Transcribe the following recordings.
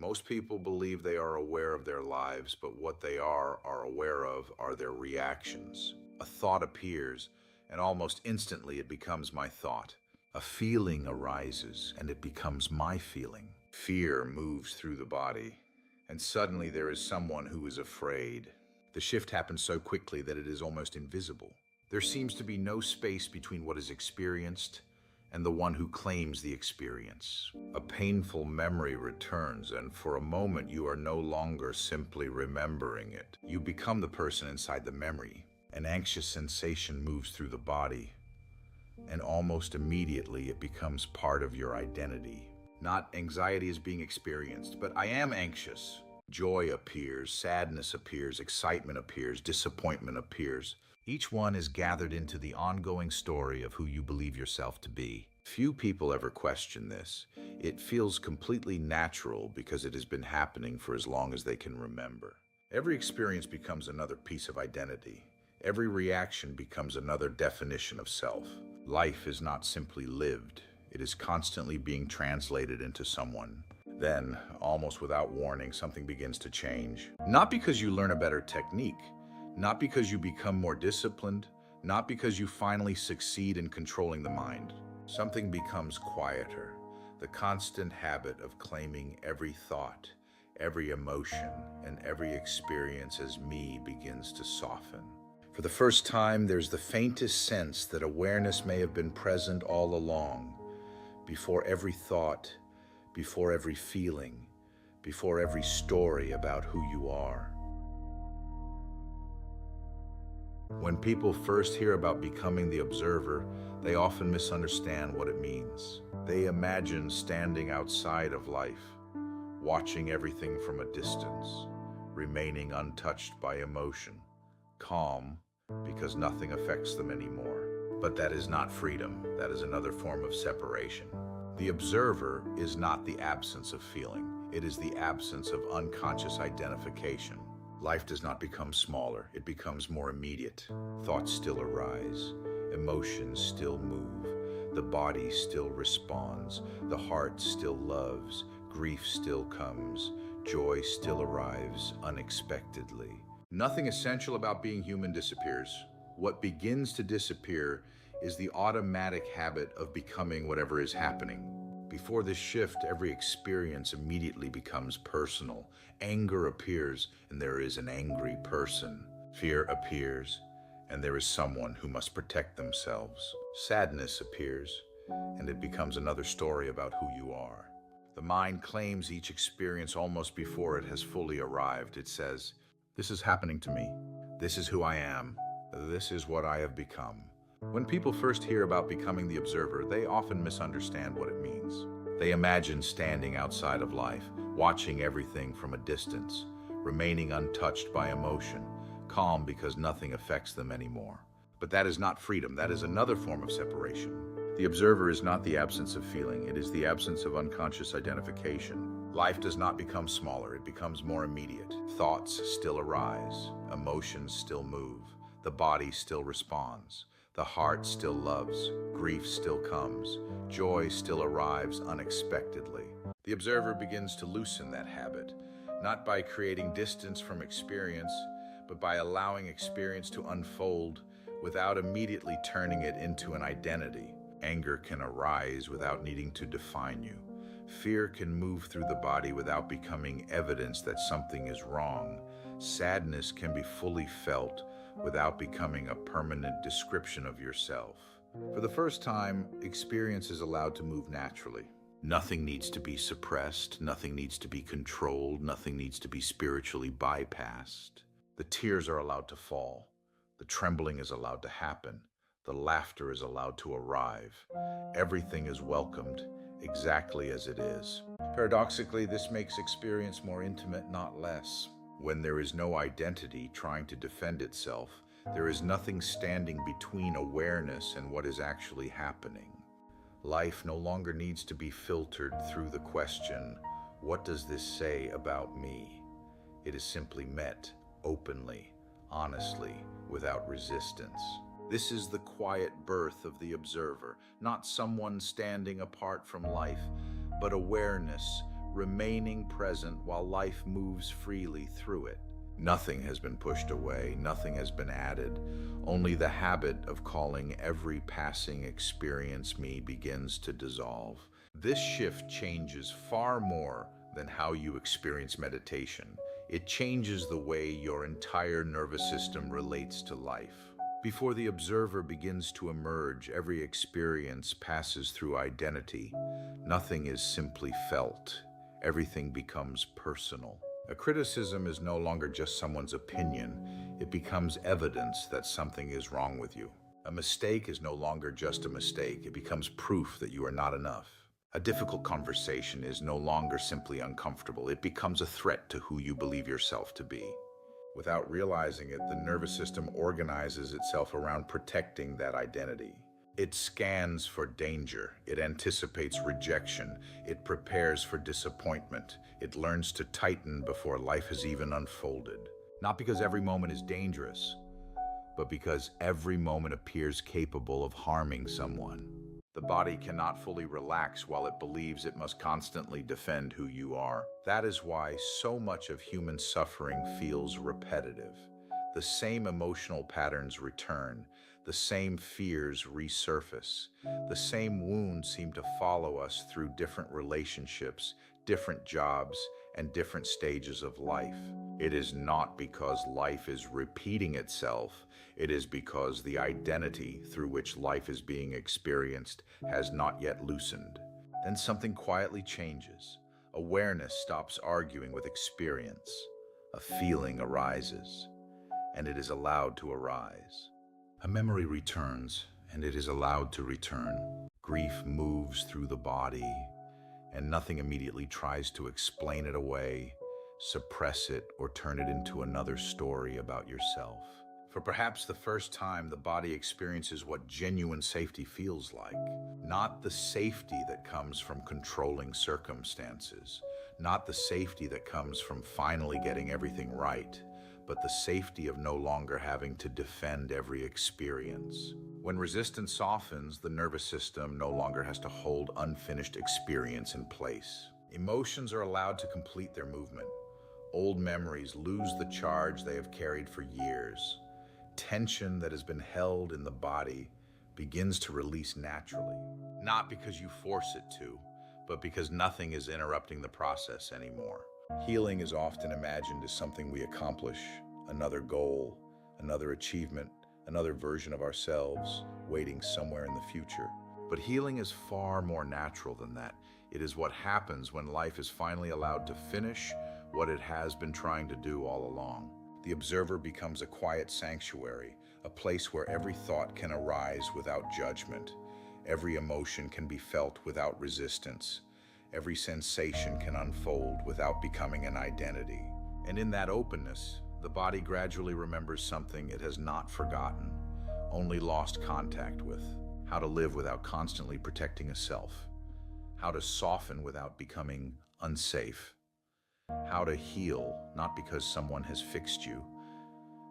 Most people believe they are aware of their lives, but what they are aware of are their reactions. A thought appears, and almost instantly it becomes my thought. A feeling arises, and it becomes my feeling. Fear moves through the body, and suddenly there is someone who is afraid. The shift happens so quickly that it is almost invisible. There seems to be no space between what is experienced and the one who claims the experience. A painful memory returns, and for a moment you are no longer simply remembering it. You become the person inside the memory. An anxious sensation moves through the body, and almost immediately it becomes part of your identity. Not anxiety is being experienced, but I am anxious. Joy appears, sadness appears, excitement appears, disappointment appears. Each one is gathered into the ongoing story of who you believe yourself to be. Few people ever question this. It feels completely natural because it has been happening for as long as they can remember. Every experience becomes another piece of identity. Every reaction becomes another definition of self. Life is not simply lived. It is constantly being translated into someone. Then, almost without warning, something begins to change. Not because you learn a better technique, not because you become more disciplined, not because you finally succeed in controlling the mind. Something becomes quieter. The constant habit of claiming every thought, every emotion, and every experience as me begins to soften. For the first time, there's the faintest sense that awareness may have been present all along, before every thought, before every feeling, before every story about who you are. When people first hear about becoming the observer, they often misunderstand what it means. They imagine standing outside of life, watching everything from a distance, remaining untouched by emotion, calm because nothing affects them anymore. But that is not freedom. That is another form of separation. The observer is not the absence of feeling. It is the absence of unconscious identification. Life does not become smaller. It becomes more immediate. Thoughts still arise. Emotions still move. The body still responds. The heart still loves. Grief still comes. Joy still arrives unexpectedly. Nothing essential about being human disappears. What begins to disappear is the automatic habit of becoming whatever is happening. Before this shift, every experience immediately becomes personal. Anger appears, and there is an angry person. Fear appears, and there is someone who must protect themselves. Sadness appears, and it becomes another story about who you are. The mind claims each experience almost before it has fully arrived. It says, "This is happening to me. This is who I am. This is what I have become." When people first hear about becoming the observer, they often misunderstand what it means. They imagine standing outside of life, watching everything from a distance, remaining untouched by emotion, calm because nothing affects them anymore. But that is not freedom. That is another form of separation. The observer is not the absence of feeling. It is the absence of unconscious identification. Life does not become smaller. It becomes more immediate. Thoughts still arise. Emotions still move. The body still responds. The heart still loves. Grief still comes. Joy still arrives unexpectedly. The observer begins to loosen that habit, not by creating distance from experience, but by allowing experience to unfold without immediately turning it into an identity. Anger can arise without needing to define you. Fear can move through the body without becoming evidence that something is wrong. Sadness can be fully felt without becoming a permanent description of yourself. For the first time, experience is allowed to move naturally. Nothing needs to be suppressed, nothing needs to be controlled, nothing needs to be spiritually bypassed. The tears are allowed to fall, the trembling is allowed to happen, the laughter is allowed to arrive. Everything is welcomed exactly as it is. Paradoxically, this makes experience more intimate, not less. When there is no identity trying to defend itself, there is nothing standing between awareness and what is actually happening. Life no longer needs to be filtered through the question, "What does this say about me?" It is simply met, openly, honestly, without resistance. This is the quiet birth of the observer, not someone standing apart from life, but awareness, remaining present while life moves freely through it. Nothing has been pushed away, nothing has been added. Only the habit of calling every passing experience me begins to dissolve. This shift changes far more than how you experience meditation. It changes the way your entire nervous system relates to life. Before the observer begins to emerge, every experience passes through identity. Nothing is simply felt. Everything becomes personal. A criticism is no longer just someone's opinion. It becomes evidence that something is wrong with you. A mistake is no longer just a mistake. It becomes proof that you are not enough. A difficult conversation is no longer simply uncomfortable. It becomes a threat to who you believe yourself to be. Without realizing it, the nervous system organizes itself around protecting that identity. It scans for danger, it anticipates rejection, it prepares for disappointment, it learns to tighten before life has even unfolded. Not because every moment is dangerous, but because every moment appears capable of harming someone. The body cannot fully relax while it believes it must constantly defend who you are. That is why so much of human suffering feels repetitive. The same emotional patterns return, the same fears resurface, the same wounds seem to follow us through different relationships, different jobs, and different stages of life. It is not because life is repeating itself, it is because the identity through which life is being experienced has not yet loosened. Then something quietly changes. Awareness stops arguing with experience. A feeling arises, and it is allowed to arise. A memory returns, and it is allowed to return. Grief moves through the body, and nothing immediately tries to explain it away, suppress it, or turn it into another story about yourself. For perhaps the first time, the body experiences what genuine safety feels like. Not the safety that comes from controlling circumstances, not the safety that comes from finally getting everything right, but the safety of no longer having to defend every experience. When resistance softens, the nervous system no longer has to hold unfinished experience in place. Emotions are allowed to complete their movement. Old memories lose the charge they have carried for years. Tension that has been held in the body begins to release naturally. Not because you force it to, but because nothing is interrupting the process anymore. Healing is often imagined as something we accomplish, another goal, another achievement, another version of ourselves waiting somewhere in the future. But healing is far more natural than that. It is what happens when life is finally allowed to finish what it has been trying to do all along. The observer becomes a quiet sanctuary, a place where every thought can arise without judgment, every emotion can be felt without resistance, every sensation can unfold without becoming an identity. And in that openness, the body gradually remembers something it has not forgotten, only lost contact with: how to live without constantly protecting a self, how to soften without becoming unsafe, how to heal not because someone has fixed you,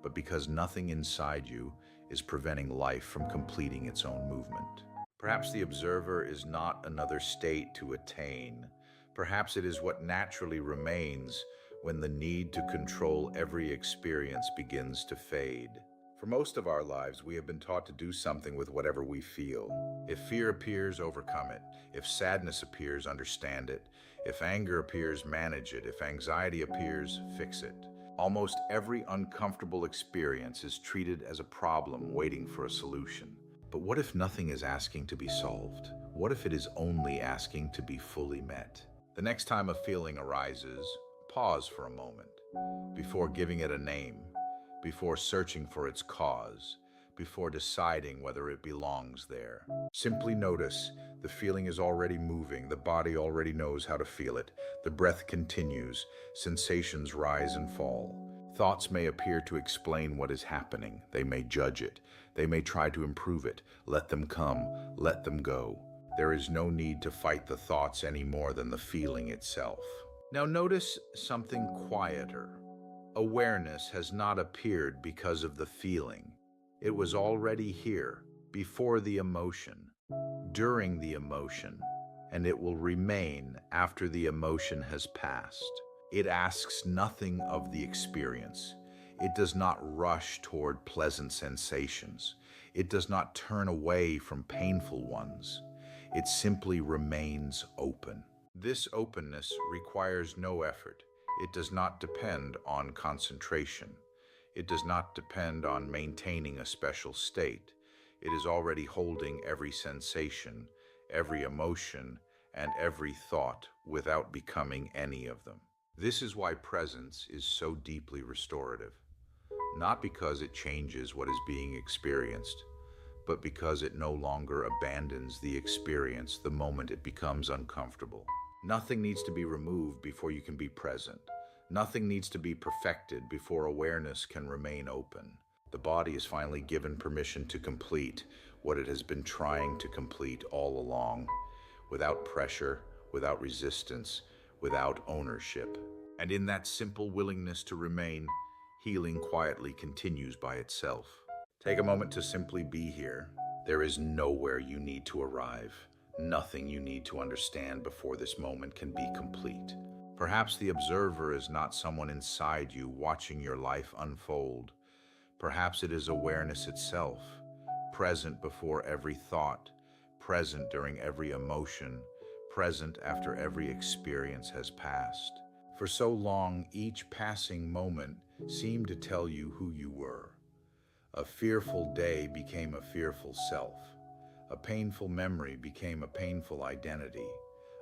but because nothing inside you is preventing life from completing its own movement. Perhaps the observer is not another state to attain. Perhaps it is what naturally remains when the need to control every experience begins to fade. For most of our lives, we have been taught to do something with whatever we feel. If fear appears, overcome it. If sadness appears, understand it. If anger appears, manage it. If anxiety appears, fix it. Almost every uncomfortable experience is treated as a problem waiting for a solution. But what if nothing is asking to be solved? What if it is only asking to be fully met? The next time a feeling arises, pause for a moment, before giving it a name, before searching for its cause, before deciding whether it belongs there. Simply notice the feeling is already moving, the body already knows how to feel it, the breath continues, sensations rise and fall. Thoughts may appear to explain what is happening, they may judge it, they may try to improve it. Let them come, let them go. There is no need to fight the thoughts any more than the feeling itself. Now notice something quieter. Awareness has not appeared because of the feeling. It was already here, before the emotion, during the emotion, and it will remain after the emotion has passed. It asks nothing of the experience. It does not rush toward pleasant sensations. It does not turn away from painful ones. It simply remains open. This openness requires no effort. It does not depend on concentration. It does not depend on maintaining a special state. It is already holding every sensation, every emotion, and every thought without becoming any of them. This is why presence is so deeply restorative. Not because it changes what is being experienced, but because it no longer abandons the experience the moment it becomes uncomfortable. Nothing needs to be removed before you can be present. Nothing needs to be perfected before awareness can remain open. The body is finally given permission to complete what it has been trying to complete all along, without pressure, without resistance, without ownership. And in that simple willingness to remain, healing quietly continues by itself. Take a moment to simply be here. There is nowhere you need to arrive, nothing you need to understand before this moment can be complete. Perhaps the observer is not someone inside you watching your life unfold. Perhaps it is awareness itself, present before every thought, present during every emotion, present after every experience has passed. For so long, each passing moment seemed to tell you who you were. A fearful day became a fearful self. A painful memory became a painful identity.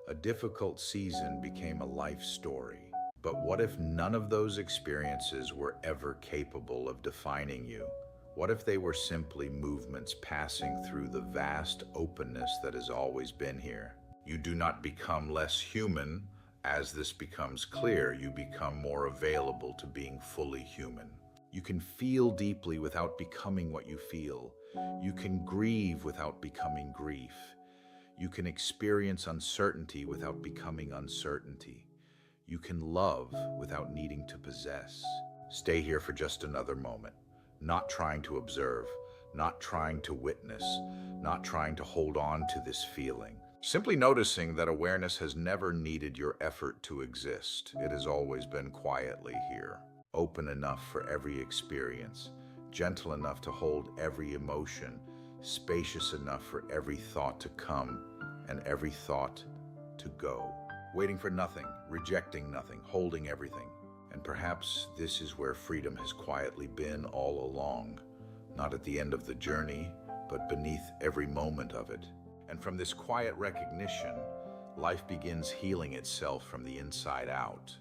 A difficult season became a life story. But what if none of those experiences were ever capable of defining you? What if they were simply movements passing through the vast openness that has always been here? You do not become less human. As this becomes clear, you become more available to being fully human. You can feel deeply without becoming what you feel. You can grieve without becoming grief. You can experience uncertainty without becoming uncertainty. You can love without needing to possess. Stay here for just another moment, not trying to observe, not trying to witness, not trying to hold on to this feeling. Simply noticing that awareness has never needed your effort to exist. It has always been quietly here, open enough for every experience, gentle enough to hold every emotion, spacious enough for every thought to come and every thought to go. Waiting for nothing, rejecting nothing, holding everything. And perhaps this is where freedom has quietly been all along, not at the end of the journey, but beneath every moment of it. And from this quiet recognition, life begins healing itself from the inside out.